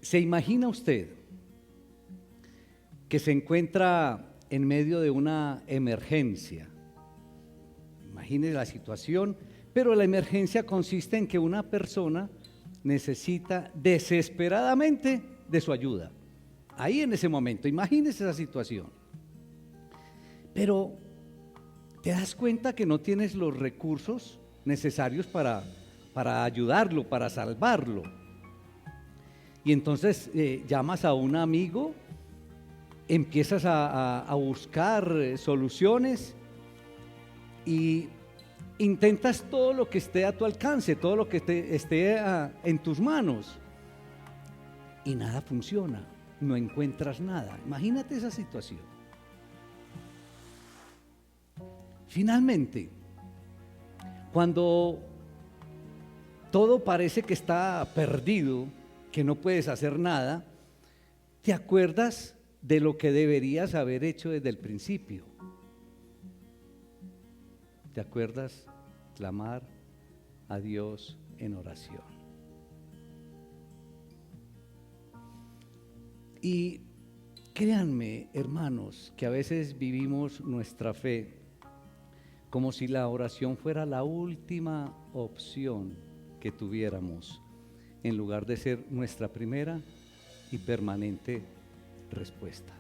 ¿Se imagina usted que se encuentra en medio de una emergencia? Imagine la situación, pero la emergencia consiste en que una persona necesita desesperadamente de su ayuda. Ahí en ese momento, imagínese esa situación. Pero te das cuenta que no tienes los recursos necesarios para ayudarlo, para salvarlo. Y entonces llamas a un amigo, empiezas a buscar soluciones y intentas todo lo que esté a tu alcance, todo lo que esté en tus manos, y nada funciona, no encuentras nada. Imagínate esa situación. Finalmente, cuando todo parece que está perdido, que no puedes hacer nada, te acuerdas de lo que deberías haber hecho desde el principio. ¿Te acuerdas? Clamar a Dios en oración. Y créanme, hermanos, que a veces vivimos nuestra fe como si la oración fuera la última opción que tuviéramos, en lugar de ser nuestra primera y permanente respuesta.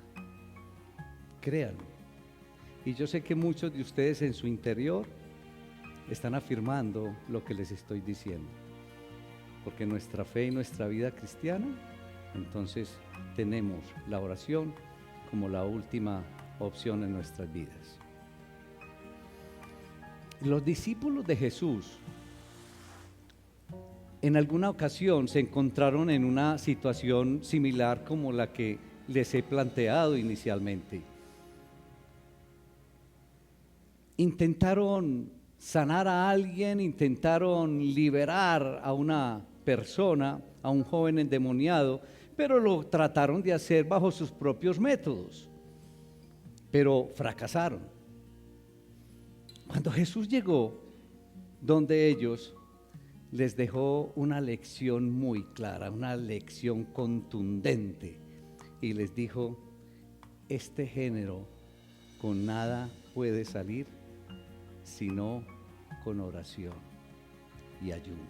Créanme. Y yo sé que muchos de ustedes en su interior están afirmando lo que les estoy diciendo, porque nuestra fe y nuestra vida cristiana, entonces tenemos la oración como la última opción en nuestras vidas. Los discípulos de Jesús en alguna ocasión se encontraron en una situación similar como la que les he planteado inicialmente. Intentaron sanar a alguien, intentaron liberar a una persona, a un joven endemoniado, pero lo trataron de hacer bajo sus propios métodos, pero fracasaron. Cuando Jesús llegó donde ellos, les dejó una lección muy clara, una lección contundente, y les dijo: este género con nada puede salir sino con oración y ayuno.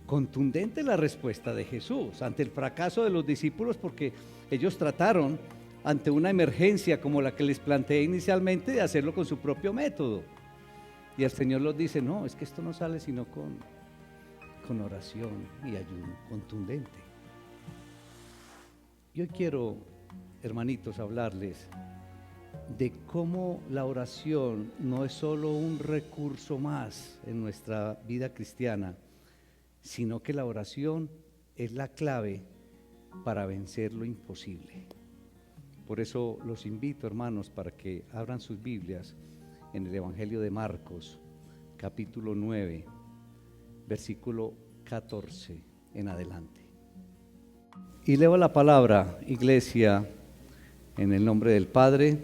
Contundente la respuesta de Jesús ante el fracaso de los discípulos, porque ellos trataron ante una emergencia como la que les planteé inicialmente de hacerlo con su propio método, y el Señor les dice: no, es que esto no sale sino con oración y ayuno contundente. Yo quiero, hermanitos, hablarles de cómo la oración no es solo un recurso más en nuestra vida cristiana, sino que la oración es la clave para vencer lo imposible. Por eso los invito, hermanos, para que abran sus Biblias en el Evangelio de Marcos, capítulo 9, versículo 14 en adelante. Y leo la palabra, iglesia, en el nombre del Padre,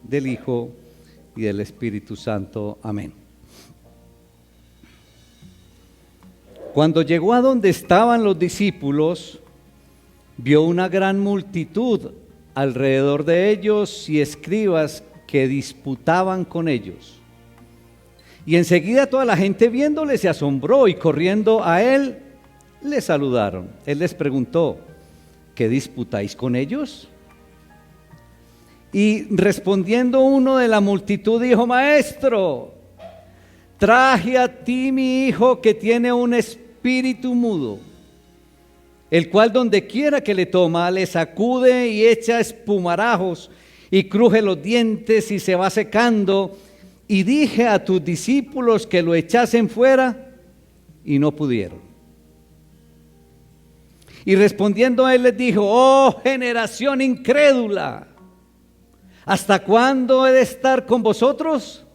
del Hijo y del Espíritu Santo. Amén. Cuando llegó a donde estaban los discípulos, vio una gran multitud alrededor de ellos y escribas que disputaban con ellos. Y enseguida toda la gente viéndole se asombró, y corriendo a él le saludaron. Él les preguntó: ¿qué disputáis con ellos? Y respondiendo uno de la multitud dijo: maestro, traje a ti mi hijo que tiene un espíritu mudo, el cual donde quiera que le toma le sacude y echa espumarajos y cruje los dientes y se va secando. Y dije a tus discípulos que lo echasen fuera y no pudieron. Y respondiendo él les dijo: oh generación incrédula, ¿hasta cuándo he de estar con vosotros?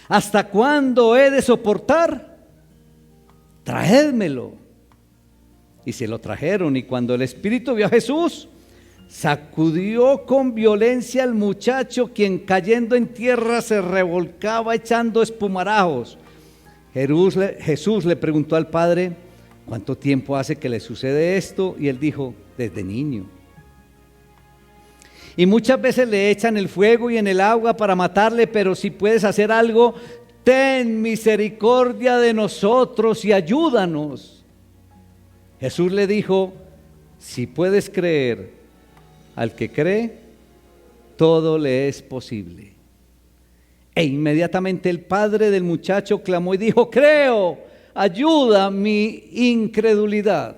¿Hasta cuándo he de soportar? Traédmelo. Y se lo trajeron, y cuando el espíritu vio a Jesús, sacudió con violencia al muchacho, quien cayendo en tierra se revolcaba echando espumarajos. Jesús le preguntó al padre: ¿cuánto tiempo hace que le sucede esto? Y él dijo, desde niño. Y muchas veces le echan el fuego y en el agua para matarle, pero si puedes hacer algo, ten misericordia de nosotros y ayúdanos. Jesús le dijo, si puedes creer, al que cree, todo le es posible. E inmediatamente el padre del muchacho clamó y dijo, creo, ayuda mi incredulidad.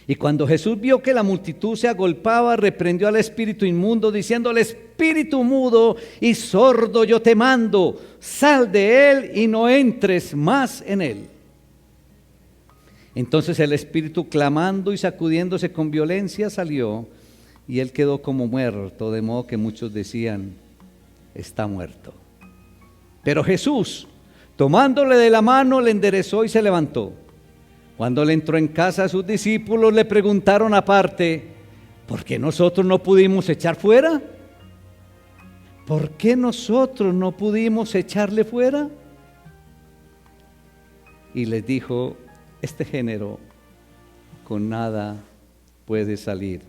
Y cuando Jesús vio que la multitud se agolpaba, reprendió al espíritu inmundo, diciendo, al espíritu mudo y sordo yo te mando, sal de él y no entres más en él. Entonces el espíritu, clamando y sacudiéndose con violencia, salió, y él quedó como muerto, de modo que muchos decían, está muerto. Pero Jesús, tomándole de la mano, le enderezó y se levantó. Cuando le entró en casa, sus discípulos le preguntaron aparte, ¿por qué nosotros no pudimos echar fuera? ¿Por qué nosotros no pudimos echarle fuera? Y les dijo, este género con nada puede salir,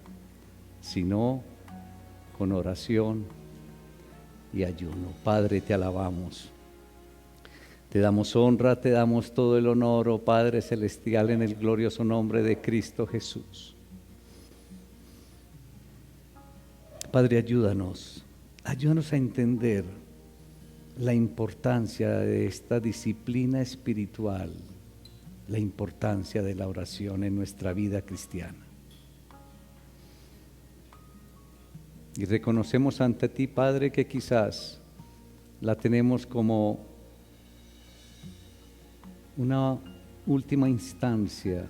sino con oración y ayuno. Padre, te alabamos. Te damos honra, te damos todo el honor, oh Padre Celestial, en el glorioso nombre de Cristo Jesús. Padre, ayúdanos a entender la importancia de esta disciplina espiritual, la importancia de la oración en nuestra vida cristiana. Y reconocemos ante ti, Padre, que quizás la tenemos como una última instancia,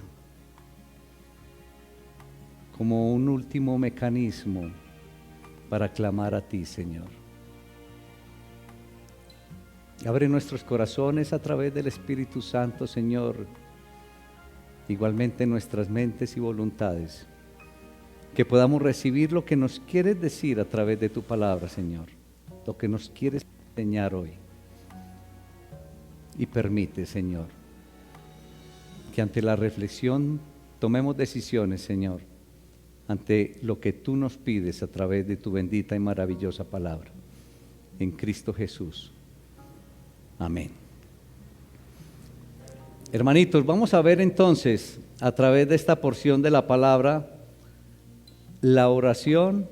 como un último mecanismo para clamar a ti, Señor. Abre nuestros corazones a través del Espíritu Santo, Señor, igualmente nuestras mentes y voluntades, que podamos recibir lo que nos quieres decir a través de tu palabra, Señor, lo que nos quieres enseñar hoy. Y permite, Señor, que ante la reflexión tomemos decisiones, Señor, ante lo que tú nos pides a través de tu bendita y maravillosa palabra. En Cristo Jesús. Amén. Hermanitos, vamos a ver entonces, a través de esta porción de la palabra, la oración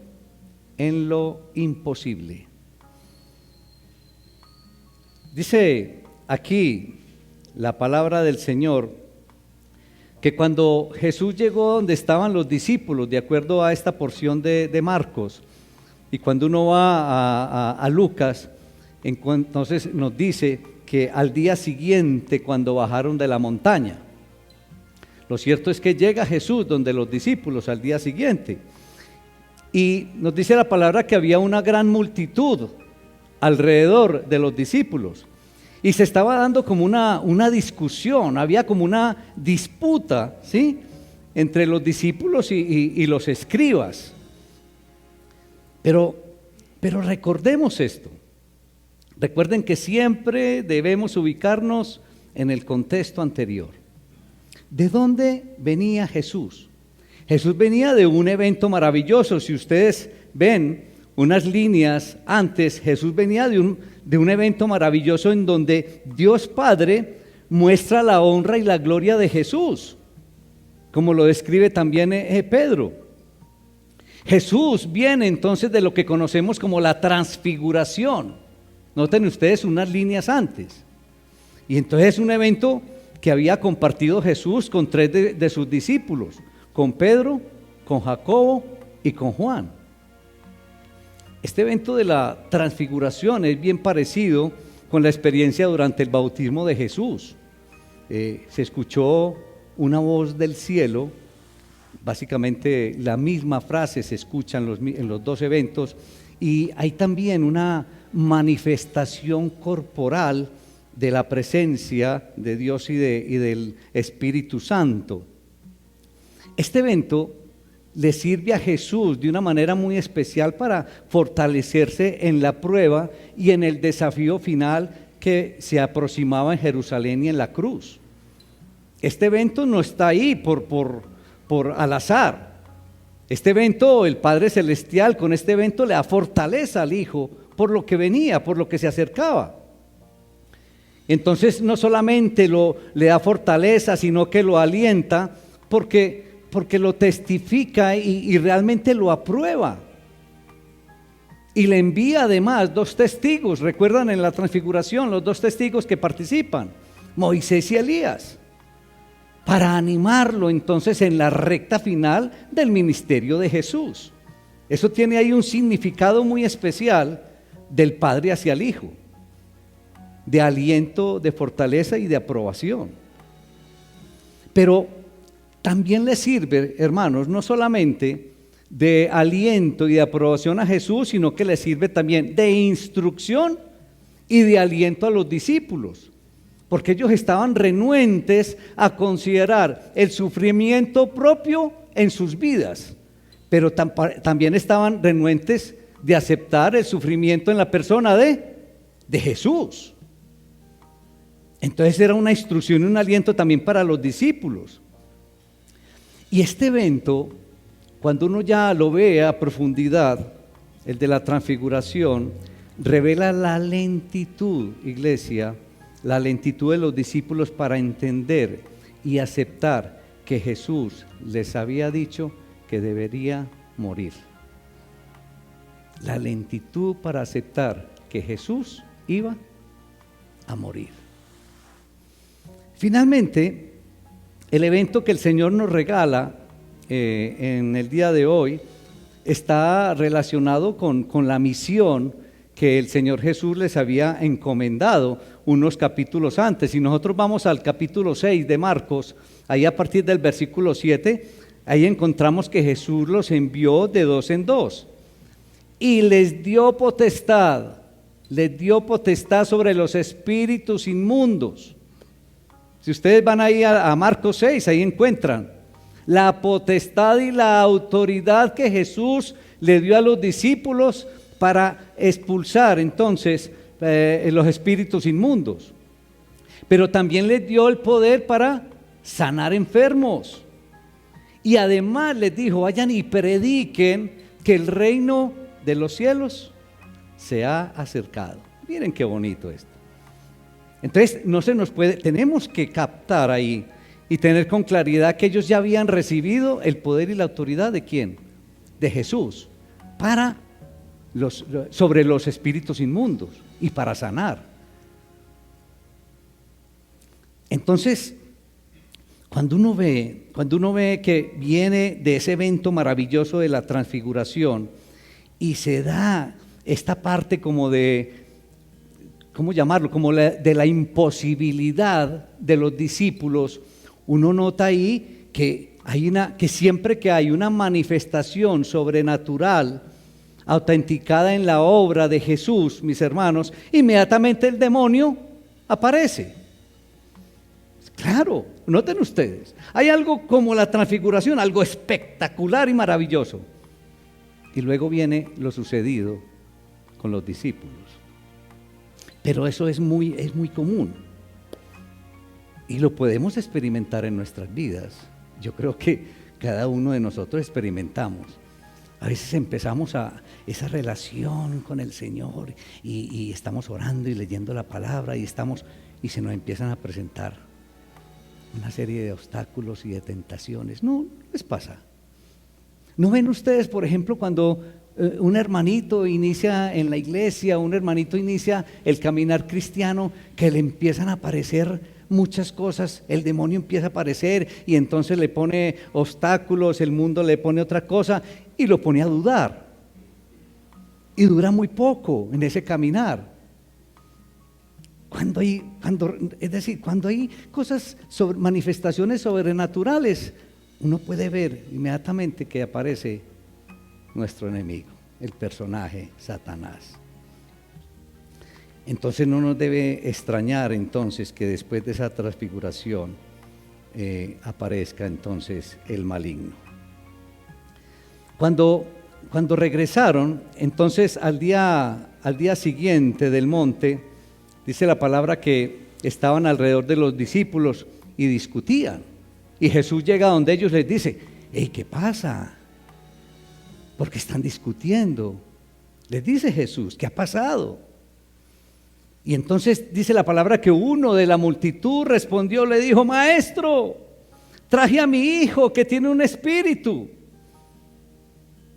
en lo imposible. Dice aquí la palabra del Señor, que cuando Jesús llegó donde estaban los discípulos, de acuerdo a esta porción de Marcos, y cuando uno va a Lucas, entonces nos dice que al día siguiente, cuando bajaron de la montaña, lo cierto es que llega Jesús donde los discípulos al día siguiente, y nos dice la palabra que había una gran multitud alrededor de los discípulos, y se estaba dando como una discusión, había como una disputa, ¿sí?, entre los discípulos y los escribas. Pero recordemos esto. Recuerden que siempre debemos ubicarnos en el contexto anterior. ¿De dónde venía Jesús? Jesús venía de un evento maravilloso. Si ustedes ven unas líneas antes, Jesús venía de un evento maravilloso en donde Dios Padre muestra la honra y la gloria de Jesús, como lo describe también Pedro. Jesús viene entonces de lo que conocemos como la transfiguración. Noten ustedes unas líneas antes. Y entonces es un evento que había compartido Jesús con 3 de sus discípulos, con Pedro, con Jacobo y con Juan. Este evento de la transfiguración es bien parecido con la experiencia durante el bautismo de Jesús. Se escuchó una voz del cielo, básicamente la misma frase se escucha en los 2 eventos, y hay también una manifestación corporal de la presencia de Dios y del Espíritu Santo. Este evento le sirve a Jesús de una manera muy especial para fortalecerse en la prueba y en el desafío final que se aproximaba en Jerusalén y en la cruz. Este evento no está ahí por al azar. Este evento, el Padre Celestial con este evento le da fortaleza al Hijo por lo que venía, por lo que se acercaba. Entonces no solamente le da fortaleza, sino que lo alienta porque lo testifica y realmente lo aprueba. Y le envía además 2 testigos, recuerdan en la transfiguración, los 2 testigos que participan, Moisés y Elías, para animarlo entonces en la recta final del ministerio de Jesús. Eso tiene ahí un significado muy especial del Padre hacia el Hijo, de aliento, de fortaleza y de aprobación. Pero también le sirve, hermanos, no solamente de aliento y de aprobación a Jesús, sino que le sirve también de instrucción y de aliento a los discípulos, porque ellos estaban renuentes a considerar el sufrimiento propio en sus vidas, pero también estaban renuentes de aceptar el sufrimiento en la persona de Jesús. Entonces era una instrucción y un aliento también para los discípulos. Y este evento, cuando uno ya lo ve a profundidad, el de la transfiguración, revela la lentitud, iglesia, la lentitud de los discípulos para entender y aceptar que Jesús les había dicho que debería morir. La lentitud para aceptar que Jesús iba a morir. Finalmente, el evento que el Señor nos regala en el día de hoy está relacionado con la misión que el Señor Jesús les había encomendado unos capítulos antes. Y nosotros vamos al capítulo 6 de Marcos, ahí a partir del versículo 7, ahí encontramos que Jesús los envió de 2 en 2 y les dio potestad sobre los espíritus inmundos. Si ustedes van ahí a Marcos 6, ahí encuentran la potestad y la autoridad que Jesús le dio a los discípulos para expulsar entonces los espíritus inmundos. Pero también les dio el poder para sanar enfermos. Y además les dijo, vayan y prediquen que el reino de los cielos se ha acercado. Miren qué bonito esto. Entonces no se nos puede, tenemos que captar ahí y tener con claridad que ellos ya habían recibido el poder y la autoridad ¿de quién? De Jesús, sobre los espíritus inmundos y para sanar. Entonces, cuando uno ve que viene de ese evento maravilloso de la transfiguración y se da esta parte como de, ¿cómo llamarlo? Como de la imposibilidad de los discípulos, uno nota ahí que siempre que hay una manifestación sobrenatural autenticada en la obra de Jesús, mis hermanos, inmediatamente el demonio aparece. Claro, noten ustedes, hay algo como la transfiguración, algo espectacular y maravilloso. Y luego viene lo sucedido con los discípulos. Pero eso es muy común. Y lo podemos experimentar en nuestras vidas. Yo creo que cada uno de nosotros experimentamos. A veces empezamos a esa relación con el Señor y estamos orando y leyendo la palabra y se nos empiezan a presentar una serie de obstáculos y de tentaciones. No les pasa. ¿No ven ustedes, por ejemplo, cuando un hermanito inicia en la iglesia, un hermanito inicia el caminar cristiano, que le empiezan a aparecer muchas cosas, el demonio empieza a aparecer y entonces le pone obstáculos, el mundo le pone otra cosa y lo pone a dudar? Y dura muy poco en ese caminar. Cuando hay cosas, manifestaciones sobrenaturales, uno puede ver inmediatamente que aparece nuestro enemigo, el personaje Satanás. Entonces no nos debe extrañar entonces que después de esa transfiguración aparezca entonces el maligno. Cuando regresaron entonces al día siguiente del monte, dice la palabra que estaban alrededor de los discípulos y discutían. Y Jesús llega donde ellos les dice: hey, ¿qué pasa? ¿Por qué están discutiendo? Les dice Jesús: ¿qué ha pasado? Y entonces dice la palabra que uno de la multitud respondió, le dijo: maestro, traje a mi hijo que tiene un espíritu.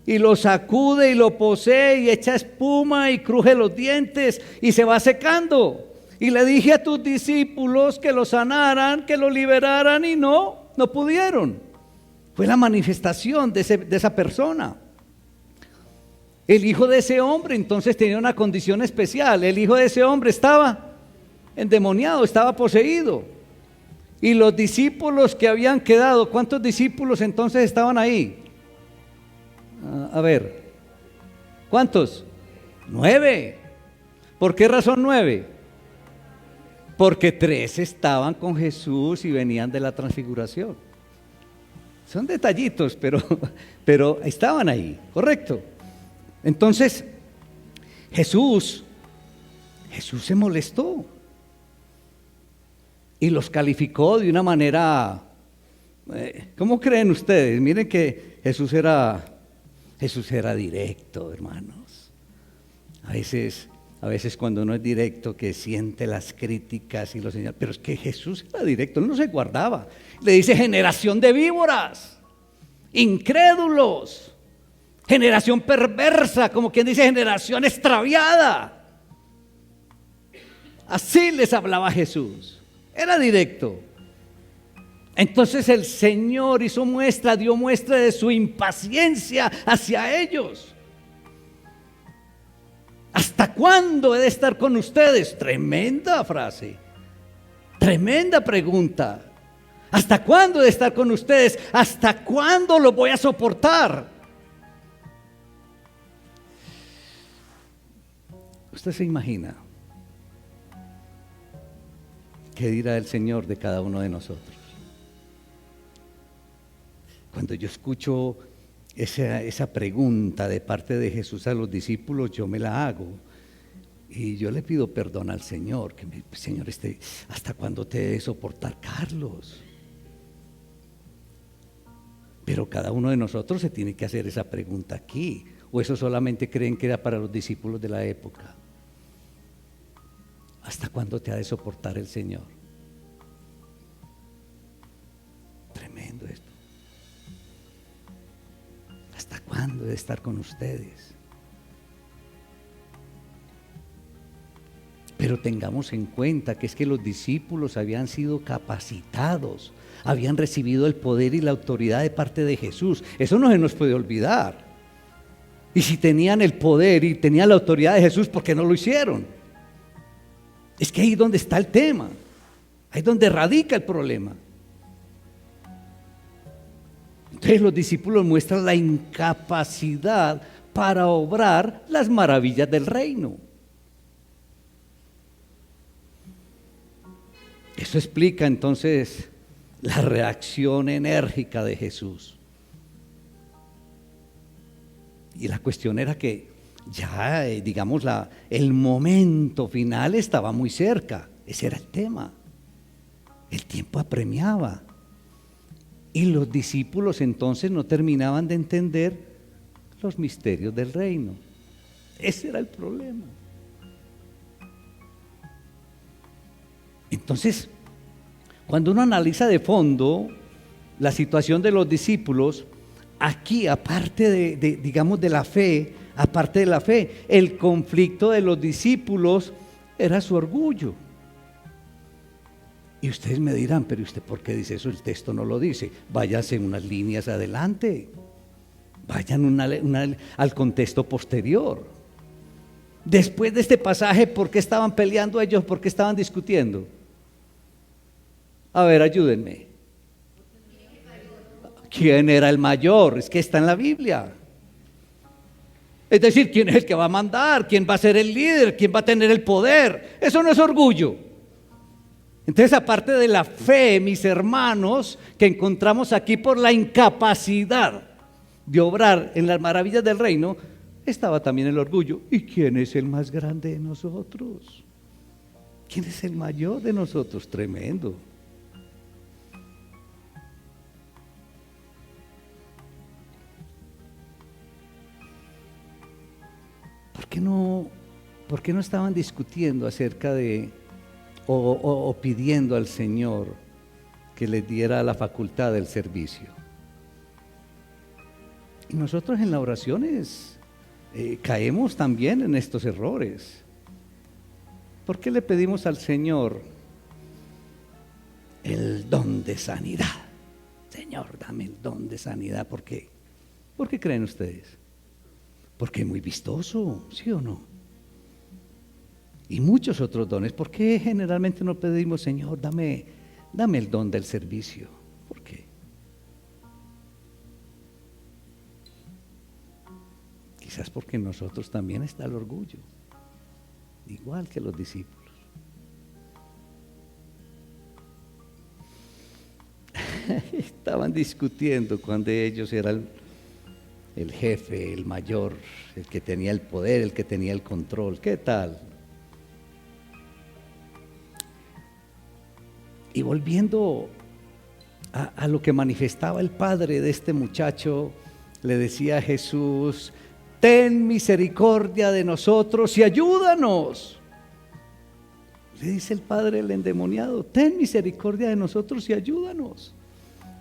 Y lo sacude y lo posee y echa espuma y cruje los dientes y se va secando. Y le dije a tus discípulos que lo sanaran, que lo liberaran, y no pudieron. Fue la manifestación de esa persona. El hijo de ese hombre entonces tenía una condición especial. El hijo de ese hombre estaba endemoniado, estaba poseído. Y los discípulos que habían quedado, ¿cuántos discípulos entonces estaban ahí? A ver, ¿cuántos? 9. ¿Por qué razón 9? Porque 3 estaban con Jesús y venían de la transfiguración. Son detallitos, pero estaban ahí, correcto. Entonces, Jesús se molestó y los calificó de una manera, ¿cómo creen ustedes? Miren que Jesús era directo, hermanos. A veces cuando uno es directo, que siente las críticas y los señales, pero es que Jesús era directo, él no se guardaba. Le dice: generación de víboras, incrédulos, generación perversa, como quien dice generación extraviada. Así les hablaba Jesús, era directo. Entonces el Señor dio muestra de su impaciencia hacia ellos. ¿Hasta cuándo he de estar con ustedes? Tremenda frase, tremenda pregunta. ¿Hasta cuándo he de estar con ustedes? ¿Hasta cuándo los voy a soportar? ¿Usted se imagina qué dirá el Señor de cada uno de nosotros? Cuando yo escucho esa pregunta de parte de Jesús a los discípulos, yo me la hago y yo le pido perdón al Señor, Señor, ¿hasta cuándo te he de soportar, Carlos? Pero cada uno de nosotros se tiene que hacer esa pregunta aquí, o eso solamente creen que era para los discípulos de la época. ¿Hasta cuándo te ha de soportar el Señor? Tremendo esto. ¿Hasta cuándo he de estar con ustedes? Pero tengamos en cuenta que es que los discípulos habían sido capacitados, habían recibido el poder y la autoridad de parte de Jesús. Eso no se nos puede olvidar. Y si tenían el poder y tenían la autoridad de Jesús, ¿por qué no lo hicieron? Es que ahí es donde está el tema, ahí es donde radica el problema. Entonces los discípulos muestran la incapacidad para obrar las maravillas del reino. Eso explica entonces la reacción enérgica de Jesús. Y la cuestión era que ya, digamos, el momento final estaba muy cerca. Ese era el tema. El tiempo apremiaba. Y los discípulos entonces no terminaban de entender los misterios del reino. Ese era el problema. Entonces, cuando uno analiza de fondo la situación de los discípulos, aquí, aparte digamos, de la fe, aparte de la fe, el conflicto de los discípulos era su orgullo. Y ustedes me dirán: pero ¿usted por qué dice eso? El texto no lo dice. Váyanse unas líneas adelante, vayan al contexto posterior. Después de este pasaje, ¿por qué estaban peleando ellos? ¿Por qué estaban discutiendo? A ver, ayúdenme. ¿Quién era el mayor? Es que está en la Biblia. Es decir, ¿quién es el que va a mandar? ¿Quién va a ser el líder? ¿Quién va a tener el poder? Eso no es orgullo. Entonces, aparte de la fe, mis hermanos, que encontramos aquí por la incapacidad de obrar en las maravillas del reino, estaba también el orgullo. ¿Y quién es el más grande de nosotros? ¿Quién es el mayor de nosotros? Tremendo. por qué no estaban discutiendo acerca de o pidiendo al Señor que les diera la facultad del servicio? Y nosotros en las oraciones caemos también en estos errores. ¿Por qué le pedimos al Señor el don de sanidad? Señor, dame el don de sanidad. ¿Por qué? ¿Por qué creen ustedes? Porque es muy vistoso, ¿sí o no? Y muchos otros dones. ¿Por qué generalmente no pedimos, Señor, dame el don del servicio? ¿Por qué? Quizás porque en nosotros también está el orgullo, igual que los discípulos. Estaban discutiendo cuando ellos eran el jefe, el mayor, el que tenía el poder, el que tenía el control. ¿Qué tal? Y volviendo a lo que manifestaba el padre de este muchacho, le decía a Jesús: ten misericordia de nosotros y ayúdanos. Le dice el padre del endemoniado: ten misericordia de nosotros y ayúdanos.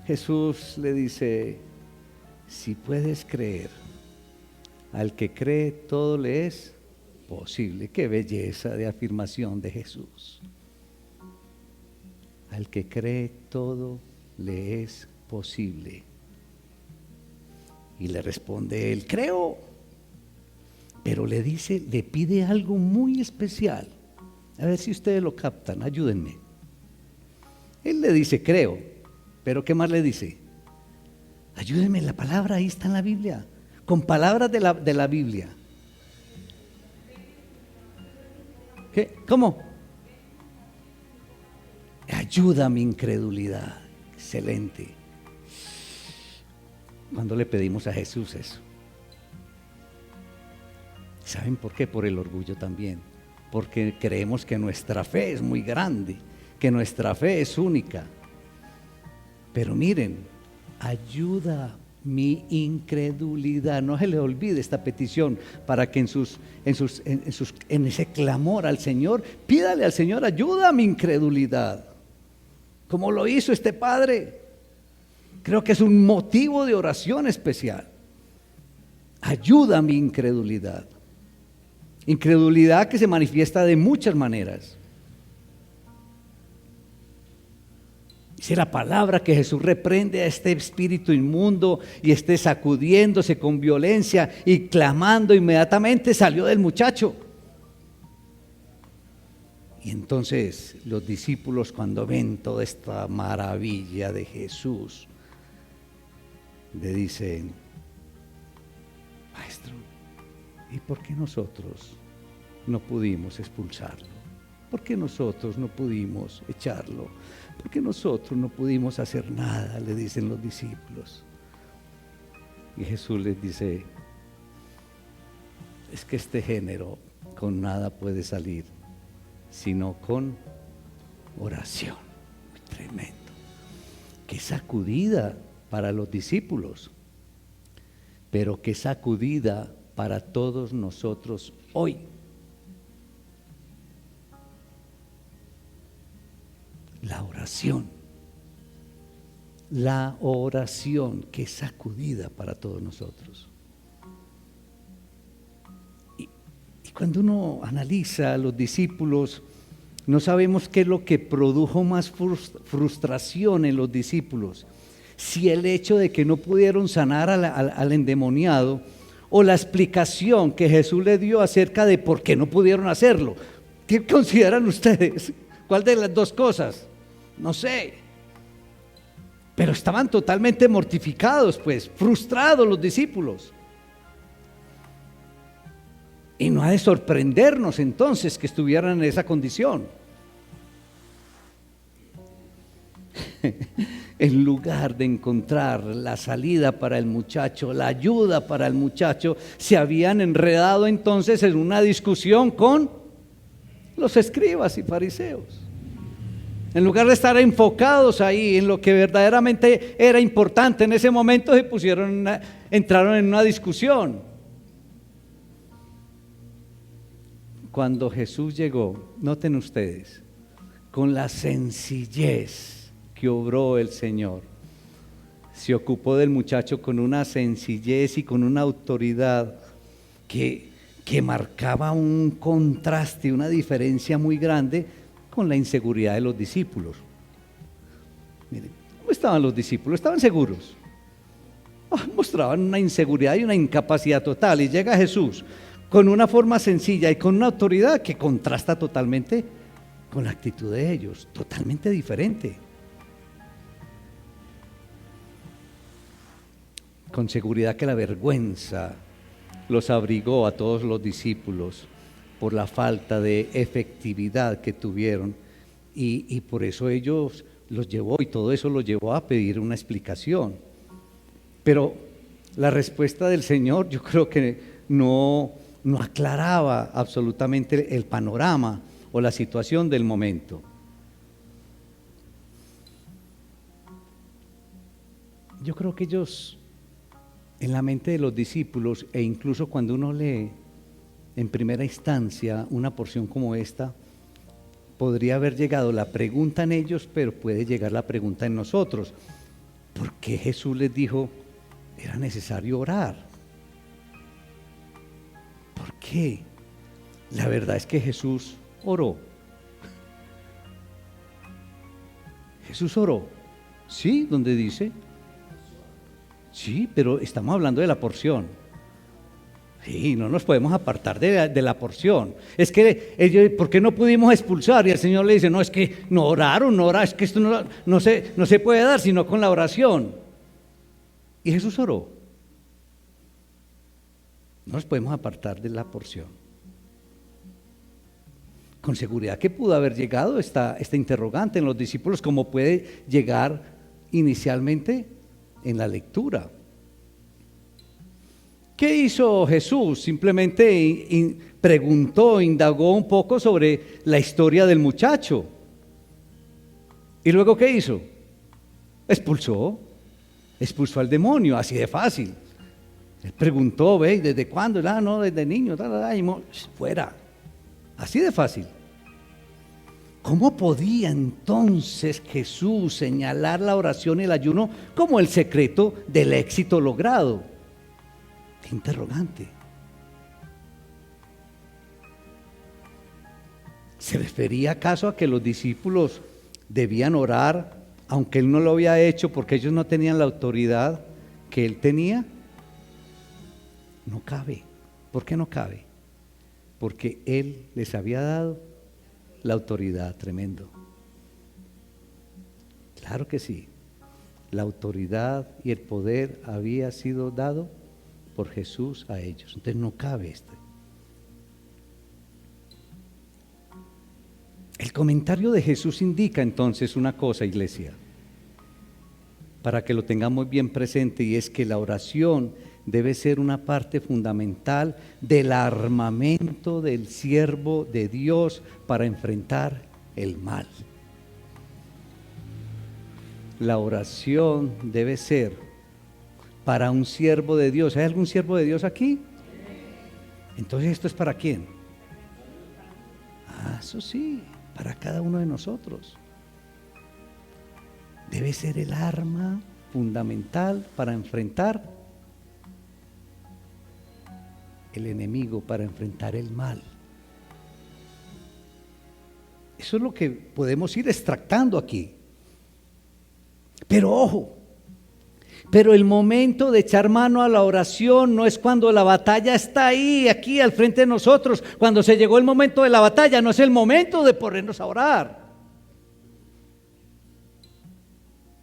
Jesús le dice: si puedes creer, al que cree todo le es posible. Qué belleza de afirmación de Jesús. Al que cree todo le es posible. Y le responde él: creo. Pero le dice, le pide algo muy especial. A ver si ustedes lo captan, ayúdenme. Él le dice: creo. Pero ¿qué más le dice? Ayúdenme, la palabra ahí está en la Biblia. Con palabras de la Biblia. ¿Qué? ¿Cómo? Ayuda a mi incredulidad. Excelente. Cuando le pedimos a Jesús eso. ¿Saben por qué? Por el orgullo también. Porque creemos que nuestra fe es muy grande, que nuestra fe es única. Pero miren, ayuda mi incredulidad. No se le olvide esta petición, para que en ese clamor al Señor, pídale al Señor: ayuda a mi incredulidad. Como lo hizo este padre. Creo que es un motivo de oración especial. Ayuda a mi incredulidad. Incredulidad que se manifiesta de muchas maneras. Dice la palabra que Jesús reprende a este espíritu inmundo y esté sacudiéndose con violencia y clamando. Inmediatamente salió del muchacho. Y entonces los discípulos, cuando ven toda esta maravilla de Jesús, le dicen: maestro, ¿y por qué nosotros no pudimos expulsarlo? ¿Por qué nosotros no pudimos echarlo? ¿Por qué nosotros no pudimos hacer nada?, le dicen los discípulos. Y Jesús les dice: es que este género con nada puede salir, sino con oración. Tremendo. Qué sacudida para los discípulos, pero qué sacudida para todos nosotros hoy. La oración, qué sacudida para todos nosotros. Y cuando uno analiza a los discípulos, no sabemos qué es lo que produjo más frustración en los discípulos, si el hecho de que no pudieron sanar al endemoniado, o la explicación que Jesús le dio acerca de por qué no pudieron hacerlo. ¿Qué consideran ustedes? ¿Cuál de las dos cosas? No sé. Pero estaban totalmente mortificados, pues, frustrados los discípulos. Y no ha de sorprendernos entonces que estuvieran en esa condición. En lugar de encontrar la salida para el muchacho, la ayuda para el muchacho, se habían enredado entonces en una discusión con los escribas y fariseos. En lugar de estar enfocados ahí en lo que verdaderamente era importante en ese momento, entraron en una discusión. cuando Jesús llegó, noten ustedes, con la sencillez que obró el Señor, se ocupó del muchacho con una sencillez y con una autoridad que marcaba un contraste, una diferencia muy grande con la inseguridad de los discípulos. Miren, ¿cómo estaban los discípulos? Estaban seguros. Mostraban una inseguridad y una incapacidad total, y llega Jesús con una forma sencilla y con una autoridad que contrasta totalmente con la actitud de ellos, totalmente diferente. Con seguridad que la vergüenza los abrigó a todos los discípulos por la falta de efectividad que tuvieron, y por eso ellos los llevó, y todo eso los llevó a pedir una explicación. Pero la respuesta del Señor, yo creo que no aclaraba absolutamente el panorama o la situación del momento. Yo creo que ellos, en la mente de los discípulos, e incluso cuando uno lee en primera instancia una porción como esta, podría haber llegado la pregunta en ellos, pero puede llegar la pregunta en nosotros. ¿Por qué Jesús les dijo era necesario orar? ¿Por qué? La verdad es que Jesús oró. Jesús oró. Sí, donde dice. Sí, pero estamos hablando de la porción. Sí, no nos podemos apartar de la porción. Es que ellos, ¿por qué no pudimos expulsar? Y el Señor le dice, no, es que no oraron, es que esto no se puede dar sino con la oración. Y Jesús oró. No nos podemos apartar de la porción. Con seguridad que pudo haber llegado esta interrogante en los discípulos, como puede llegar inicialmente en la lectura. ¿Qué hizo Jesús? Simplemente preguntó, indagó un poco sobre la historia del muchacho. ¿Y luego qué hizo? Expulsó al demonio, así de fácil. Él preguntó, ¿ve? ¿Desde cuándo? No, desde niño, fuera. Así de fácil. ¿Cómo podía entonces Jesús señalar la oración y el ayuno como el secreto del éxito logrado? Qué interrogante. ¿Se refería acaso a que los discípulos debían orar aunque él no lo había hecho porque ellos no tenían la autoridad que él tenía? No cabe. ¿Por qué no cabe? Porque él les había dado la autoridad. Tremendo. Claro que sí. La autoridad y el poder había sido dado por Jesús a ellos. Entonces no cabe esto. El comentario de Jesús indica entonces una cosa, iglesia, para que lo tengamos bien presente, y es que la oración debe ser una parte fundamental del armamento del siervo de Dios para enfrentar el mal. La oración debe ser para un siervo de Dios. ¿Hay algún siervo de Dios aquí? Entonces, ¿esto es para quién? Eso sí, para cada uno de nosotros. Debe ser el arma fundamental para enfrentar el enemigo, para enfrentar el mal. Eso es lo que podemos ir extractando aquí. Pero ojo, pero el momento de echar mano a la oración no es cuando la batalla está ahí, aquí al frente de nosotros. Cuando se llegó el momento de la batalla, no es el momento de ponernos a orar.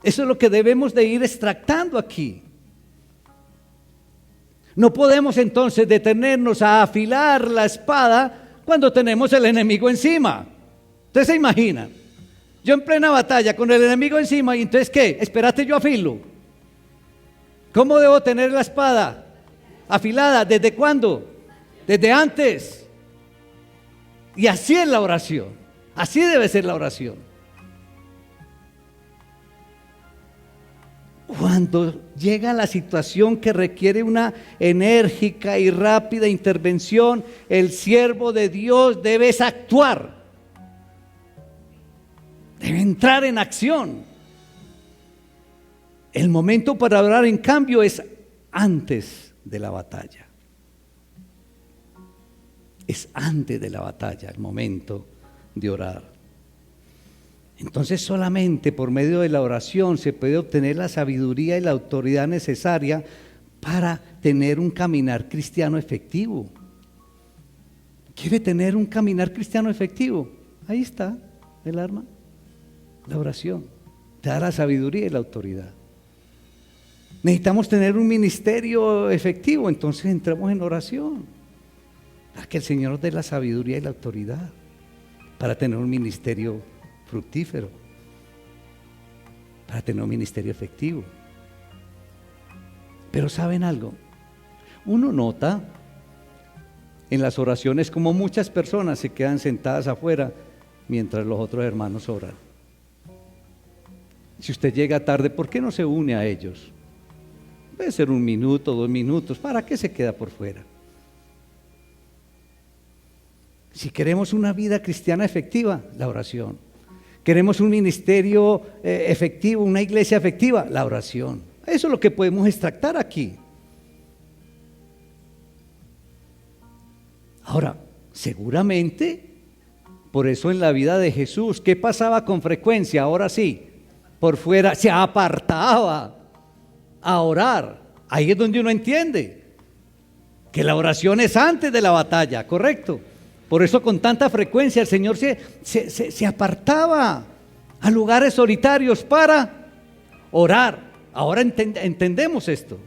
Eso es lo que debemos de ir extractando aquí. No podemos entonces detenernos a afilar la espada cuando tenemos el enemigo encima. Ustedes se imaginan, yo en plena batalla con el enemigo encima, y entonces ¿qué? Espérate, yo afilo. ¿Cómo debo tener la espada afilada? ¿Desde cuándo? Desde antes. Y así es la oración. Así debe ser la oración. Cuando llega la situación que requiere una enérgica y rápida intervención, el siervo de Dios debe actuar, debe entrar en acción. El momento para orar, en cambio, es antes de la batalla. Es antes de la batalla el momento de orar. Entonces solamente por medio de la oración se puede obtener la sabiduría y la autoridad necesaria para tener un caminar cristiano efectivo. ¿Quiere tener un caminar cristiano efectivo? Ahí está el arma, la oración. Te da la sabiduría y la autoridad. Necesitamos tener un ministerio efectivo, entonces entramos en oración, para que el Señor nos dé la sabiduría y la autoridad para tener un ministerio fructífero, para tener un ministerio efectivo. Pero ¿saben algo? Uno nota en las oraciones como muchas personas se quedan sentadas afuera mientras los otros hermanos oran. Si usted llega tarde, ¿por qué no se une a ellos? Puede ser 1 minuto, 2 minutos, ¿para qué se queda por fuera? Si queremos una vida cristiana efectiva, la oración. Queremos un ministerio efectivo, una iglesia efectiva, la oración. Eso es lo que podemos extractar aquí. Ahora, seguramente, por eso en la vida de Jesús, ¿qué pasaba con frecuencia? Ahora sí, por fuera se apartaba a orar. Ahí es donde uno entiende que la oración es antes de la batalla, ¿correcto? Por eso con tanta frecuencia el Señor se apartaba a lugares solitarios para orar. Ahora entendemos esto.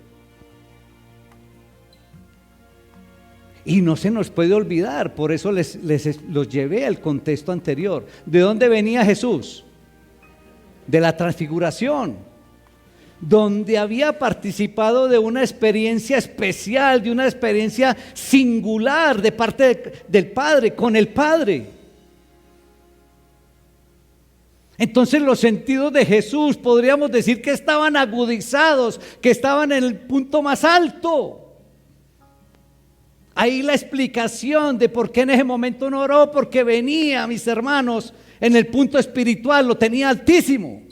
Y no se nos puede olvidar, por eso los llevé al contexto anterior. ¿De dónde venía Jesús? De la transfiguración, donde había participado de una experiencia especial, de una experiencia singular de parte del Padre, con el Padre. Entonces los sentidos de Jesús podríamos decir que estaban agudizados, que estaban en el punto más alto. Ahí la explicación de por qué en ese momento no oró, porque venía, mis hermanos, en el punto espiritual, lo tenía altísimo.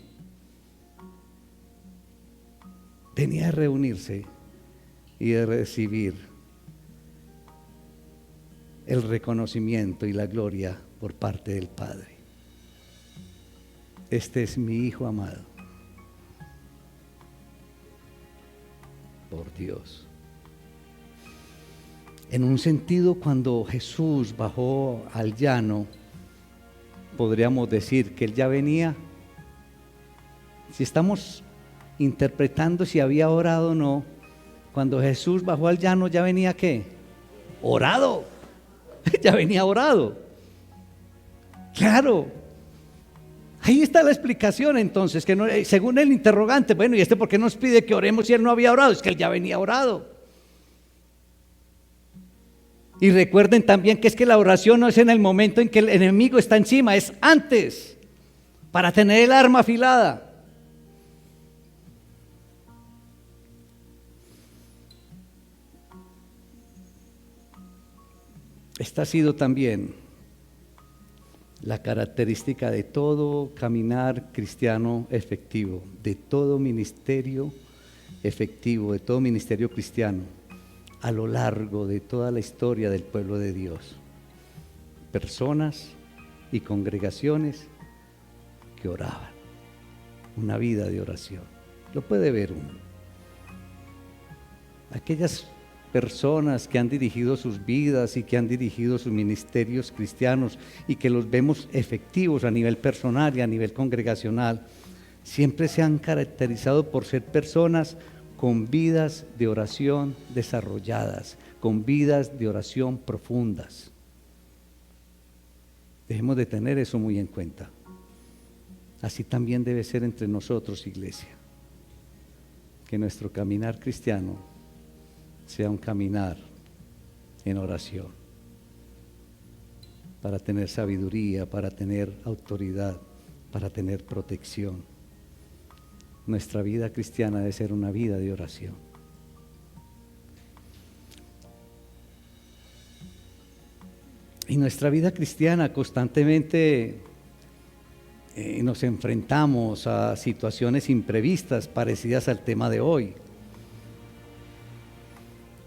Tenía de reunirse y de recibir el reconocimiento y la gloria por parte del Padre. Este es mi Hijo amado. Por Dios. En un sentido, cuando Jesús bajó al llano, podríamos decir que Él ya venía. Si estamos interpretando si había orado o no, cuando Jesús bajó al llano, ¿ya venía qué? Orado. Ya venía orado. Claro. Ahí está la explicación entonces, que no, según el interrogante, bueno, ¿y por qué nos pide que oremos si Él no había orado? Es que Él ya venía orado. Y recuerden también que es que la oración no es en el momento en que el enemigo está encima, es antes, para tener el arma afilada. Esta ha sido también la característica de todo caminar cristiano efectivo, de todo ministerio efectivo, de todo ministerio cristiano, a lo largo de toda la historia del pueblo de Dios. Personas y congregaciones que oraban, una vida de oración. Lo puede ver uno. Aquellas personas que han dirigido sus vidas y que han dirigido sus ministerios cristianos y que los vemos efectivos a nivel personal y a nivel congregacional, siempre se han caracterizado por ser personas con vidas de oración desarrolladas, con vidas de oración profundas. Dejemos de tener eso muy en cuenta. Así también debe ser entre nosotros, iglesia, que nuestro caminar cristiano sea un caminar en oración, para tener sabiduría, para tener autoridad, para tener protección. nuestra vida cristiana debe ser una vida de oración. Y nuestra vida cristiana constantemente nos enfrentamos a situaciones imprevistas parecidas al tema de hoy.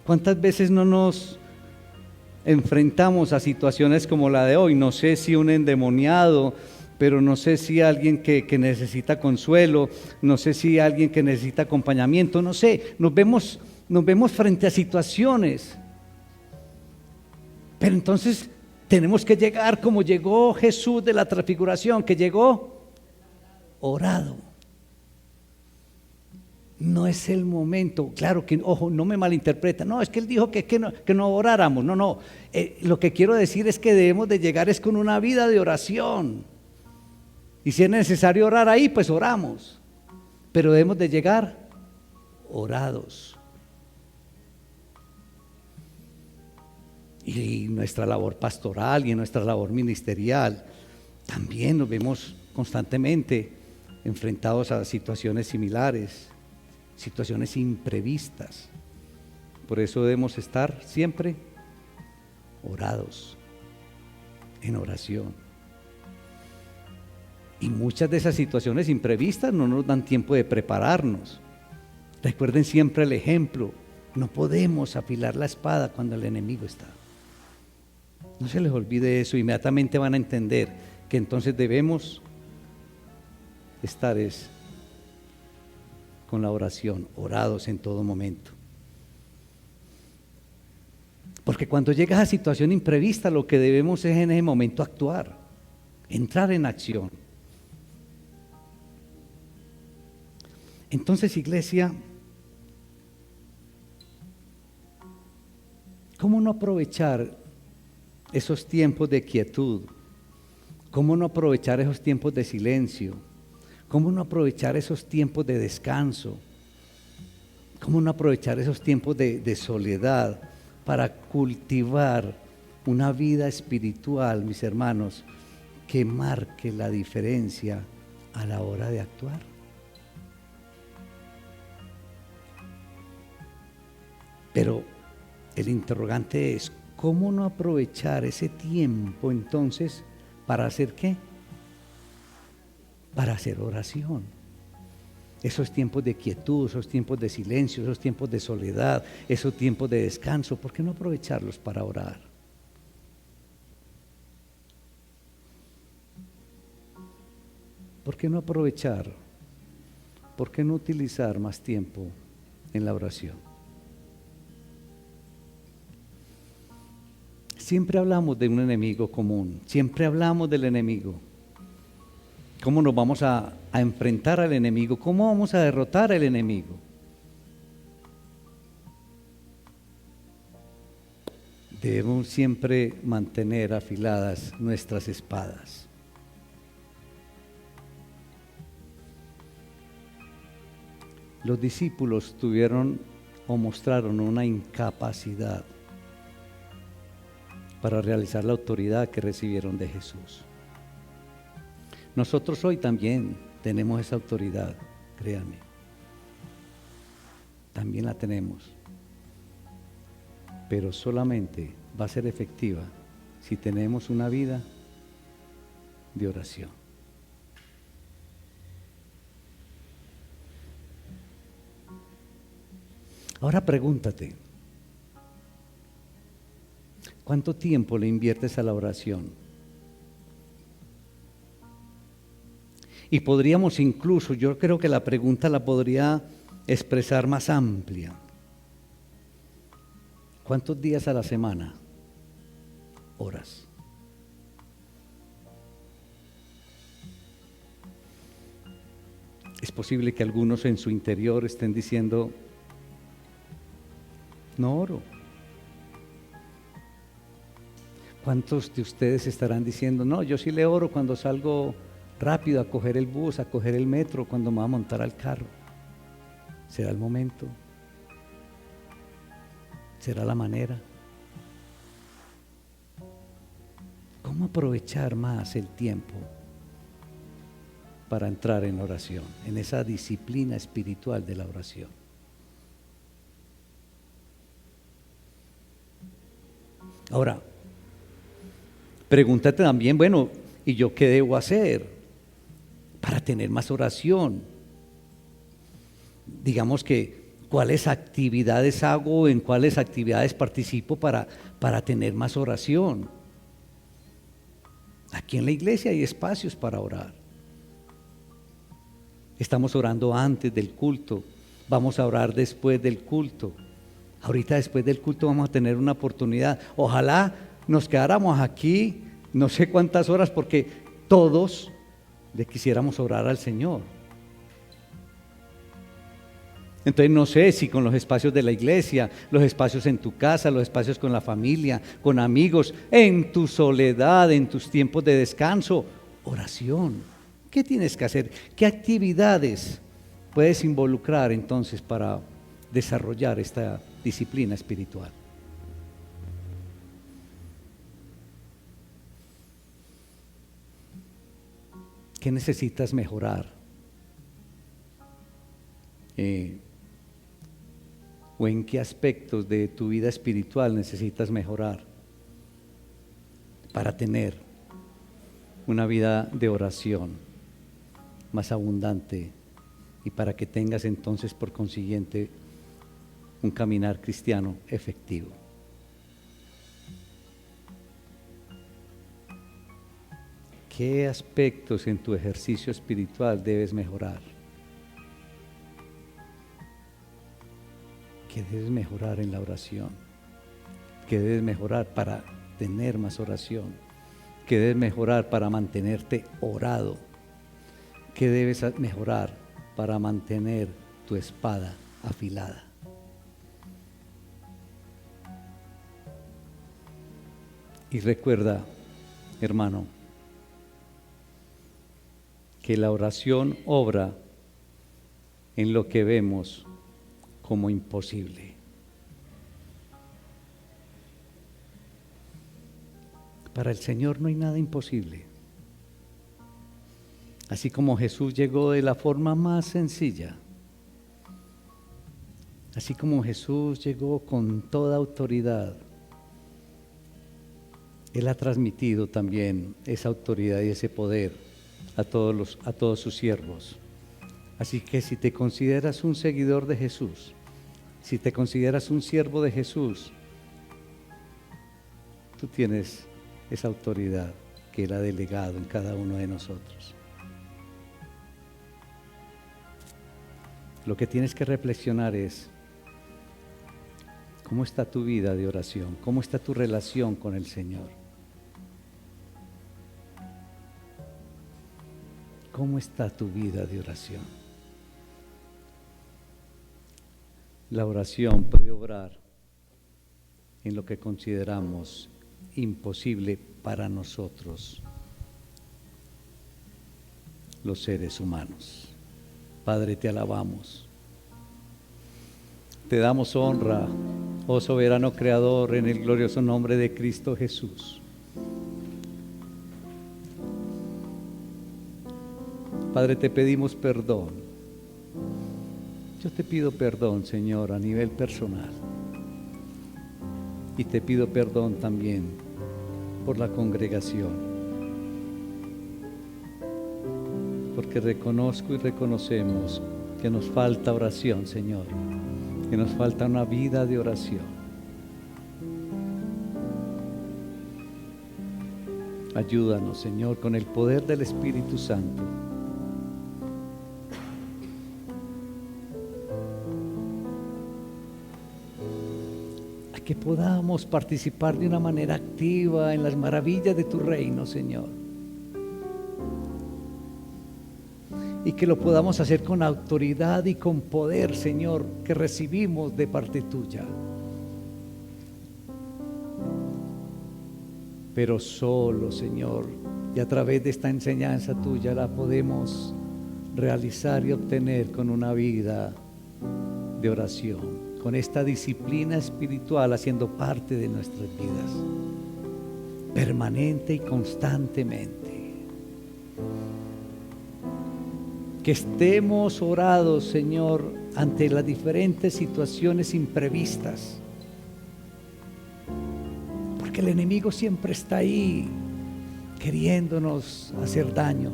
¿Cuántas veces no nos enfrentamos a situaciones como la de hoy? No sé si un endemoniado, pero no sé si alguien que necesita consuelo, no sé si alguien que necesita acompañamiento, no sé, nos vemos frente a situaciones. Pero entonces tenemos que llegar como llegó Jesús de la transfiguración, que llegó orado. No es el momento, claro que, ojo, no me malinterpreta, no, es que él dijo que no oráramos, no, lo que quiero decir es que debemos de llegar es con una vida de oración, y si es necesario orar ahí, pues oramos, pero debemos de llegar orados. Y nuestra labor pastoral y en nuestra labor ministerial también nos vemos constantemente enfrentados a situaciones similares, situaciones imprevistas. Por eso debemos estar siempre orados, en oración. Y muchas de esas situaciones imprevistas no nos dan tiempo de prepararnos. Recuerden siempre el ejemplo, no podemos afilar la espada cuando el enemigo está. No se les olvide eso, inmediatamente van a entender que entonces debemos estar con la oración, orados en todo momento. Porque cuando llega a situación imprevista, lo que debemos es en ese momento actuar, entrar en acción. Entonces, iglesia, ¿cómo no aprovechar esos tiempos de quietud? ¿Cómo no aprovechar esos tiempos de silencio? ¿Cómo no aprovechar esos tiempos de descanso? ¿Cómo no aprovechar esos tiempos de soledad para cultivar una vida espiritual, mis hermanos, que marque la diferencia a la hora de actuar? Pero el interrogante es, ¿cómo no aprovechar ese tiempo entonces para hacer qué? Para hacer oración. Esos tiempos de quietud, esos tiempos de silencio, esos tiempos de soledad, esos tiempos de descanso, ¿por qué no aprovecharlos para orar? ¿Por qué no aprovechar? ¿Por qué no utilizar más tiempo en la oración? Siempre hablamos de un enemigo común, siempre hablamos del enemigo. ¿Cómo nos vamos a enfrentar al enemigo? ¿Cómo vamos a derrotar al enemigo? Debemos siempre mantener afiladas nuestras espadas. Los discípulos tuvieron o mostraron una incapacidad para realizar la autoridad que recibieron de Jesús. Nosotros hoy también tenemos esa autoridad, créanme. También la tenemos. Pero solamente va a ser efectiva si tenemos una vida de oración. Ahora pregúntate, ¿cuánto tiempo le inviertes a la oración? Y podríamos incluso, yo creo que la pregunta la podría expresar más amplia. ¿Cuántos días a la semana oras? Es posible que algunos en su interior estén diciendo, no oro. ¿Cuántos de ustedes estarán diciendo, no, yo sí le oro cuando salgo rápido a coger el bus, a coger el metro, cuando me voy a montar al carro? ¿Será el momento? ¿Será la manera? ¿Cómo aprovechar más el tiempo para entrar en oración, en esa disciplina espiritual de la oración. Ahora, pregúntate también, bueno, ¿y yo qué debo hacer para tener más oración? Digamos que, ¿cuáles actividades hago, en cuáles actividades participo para tener más oración? Aquí en la iglesia hay espacios para orar. Estamos orando antes del culto, vamos a orar después del culto. Ahorita después del culto vamos a tener una oportunidad. Ojalá nos quedáramos aquí no sé cuántas horas, porque todos le quisiéramos orar al Señor. Entonces no sé si con los espacios de la iglesia, los espacios en tu casa, los espacios con la familia, con amigos, en tu soledad, en tus tiempos de descanso, oración. ¿Qué tienes que hacer? ¿Qué actividades puedes involucrar entonces para desarrollar esta disciplina espiritual? ¿Qué necesitas mejorar? ¿O en qué aspectos de tu vida espiritual necesitas mejorar para tener una vida de oración más abundante y para que tengas entonces por consiguiente un caminar cristiano efectivo? ¿Qué aspectos en tu ejercicio espiritual debes mejorar? ¿Qué debes mejorar en la oración? ¿Qué debes mejorar para tener más oración? ¿Qué debes mejorar para mantenerte orado? ¿Qué debes mejorar para mantener tu espada afilada? Y recuerda, hermano, que la oración obra en lo que vemos como imposible. Para el Señor no hay nada imposible. Así como Jesús llegó de la forma más sencilla, así como Jesús llegó con toda autoridad, Él ha transmitido también esa autoridad y ese poder a todos sus siervos. Así que si te consideras un seguidor de Jesús, si te consideras un siervo de Jesús, tú tienes esa autoridad que Él ha delegado en cada uno de nosotros. Lo que tienes que reflexionar es: ¿cómo está tu vida de oración? ¿Cómo está tu relación con el Señor? ¿Cómo está tu vida de oración? La oración puede obrar en lo que consideramos imposible para nosotros, los seres humanos. Padre, te alabamos. Te damos honra, oh soberano Creador, en el glorioso nombre de Cristo Jesús. Padre, te pedimos perdón. Yo te pido perdón, Señor, a nivel personal. Y te pido perdón también por la congregación. Porque reconozco y reconocemos que nos falta oración, Señor. Que nos falta una vida de oración. Ayúdanos, Señor, con el poder del Espíritu Santo. Que podamos participar de una manera activa en las maravillas de tu reino, Señor. Y que lo podamos hacer con autoridad y con poder, Señor, que recibimos de parte tuya. Pero solo, Señor, y a través de esta enseñanza tuya la podemos realizar y obtener con una vida de oración, con esta disciplina espiritual haciendo parte de nuestras vidas, permanente y constantemente. que estemos orados, Señor, ante las diferentes situaciones imprevistas, porque el enemigo siempre está ahí queriéndonos hacer daño,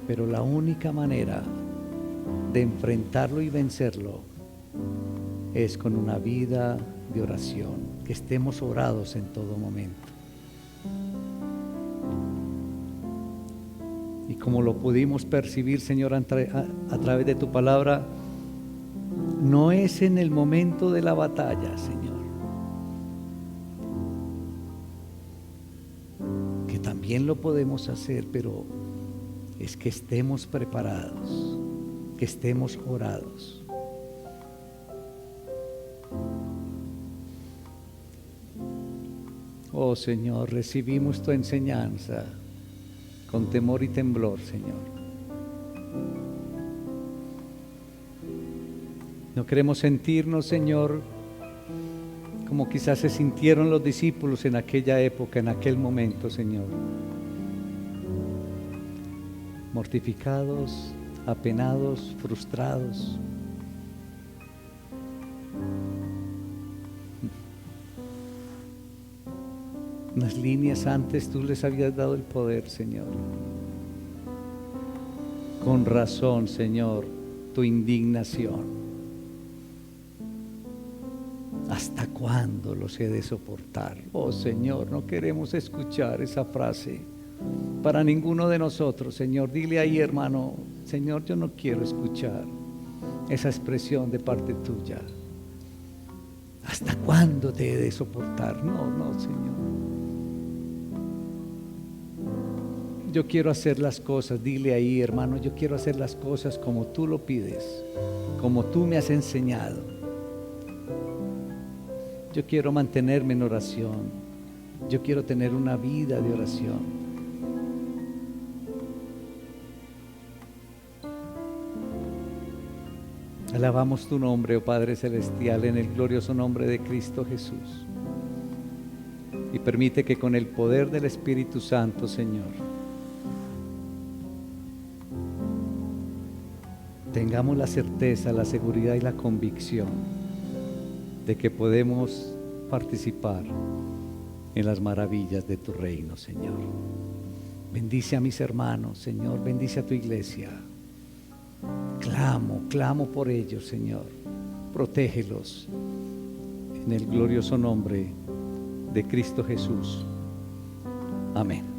pero la única manera de enfrentarlo y vencerlo es con una vida de oración, que estemos orados en todo momento. Y como lo pudimos percibir, Señor, a través de tu palabra, no es en el momento de la batalla, Señor, que también lo podemos hacer, pero es que estemos preparados, que estemos orados. Oh Señor, recibimos tu enseñanza con temor y temblor, Señor. No queremos sentirnos, Señor, como quizás se sintieron los discípulos en aquella época, en aquel momento, Señor. Mortificados, apenados, frustrados. Unas líneas antes tú les habías dado el poder, Señor. Con razón, Señor, tu indignación. ¿Hasta cuándo los he de soportar? Oh Señor, no queremos escuchar esa frase para ninguno de nosotros, Señor. Dile ahí, hermano, Señor, yo no quiero escuchar esa expresión de parte tuya. ¿Hasta cuándo te he de soportar? No, no, Señor. Yo quiero hacer las cosas, dile ahí, hermano, yo quiero hacer las cosas como tú lo pides, como tú me has enseñado. Yo quiero mantenerme en oración. Yo quiero tener una vida de oración. Alabamos tu nombre, oh Padre Celestial, en el glorioso nombre de Cristo Jesús. Y permite que con el poder del Espíritu Santo, Señor, tengamos la certeza, la seguridad y la convicción de que podemos participar en las maravillas de tu reino, Señor. Bendice a mis hermanos, Señor, bendice a tu iglesia. Clamo por ellos, Señor. Protégelos en el glorioso nombre de Cristo Jesús. Amén.